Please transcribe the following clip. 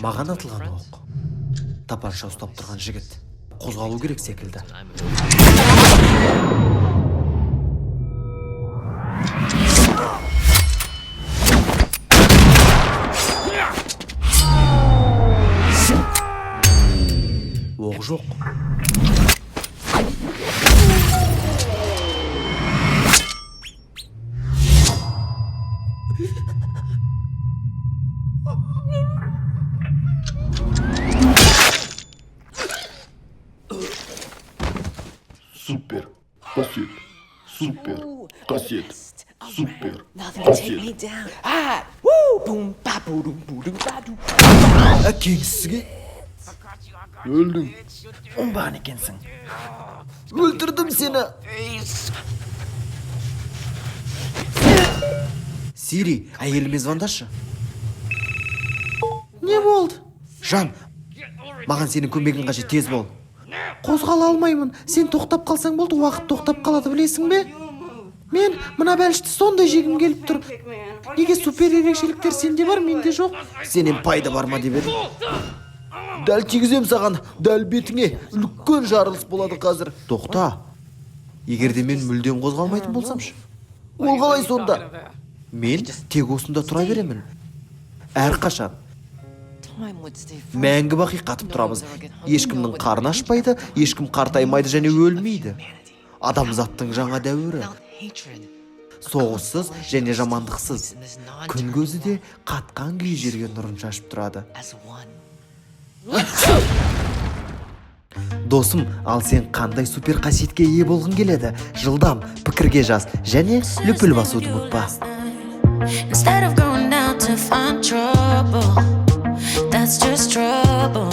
Маған атылған оқ. Тапанша ұстап тұрған жігіт қозғалу керек секілді. Оқ жоқ. Супер кассет. Супер кассет. Супер Nothing can take me кассет. down. Ah, woo, boom, ba, boo, doo, boo, doo, ba, doo. Әкеңсізге Өлдің. оңбаған екенсің. Өлтірдім сені. Сири, әйеліме звондашы. Не болды? Жан, маған сенің көмегің қажет, тез бол. Қозғала алмаймын. Сен тоқтап қалсаң болды, уақыт тоқтап қалады, білесің бе? Мен мына бәлішті сондай жегім келіп тұр. Неге супер ерекшеліктер сенде бар, менде жоқ? Сенен пайда бар ма деп едім. Дәл тигізем саған, дәл бетіңе. Үлкен жарылыс болады қазір. Тоқта. Егерде мен мүлдем қозғалмайтын болсамшы? Ол қалай сонда? Мен тек осында тұра беремін. Әрқашан. Time would stay frozen. Мәңгі бақи қатып тұрамыз. Ешкімнің қарны ашпайды, ешкім қартаймайды және өлмейді. Адамзаттың жаңа дәуірі. Without hatred. Соғыссыз және жамандықсыз. Күн көзі де қатқан күй жерге нұрын шашып тұрады. As one. Досым, ал сен қандай супер қасиетке ие болғың келеді? Жылдам пікірге жаз және лүпіл басуды ұмытпа. Instead of going out to find trouble, that's just trouble.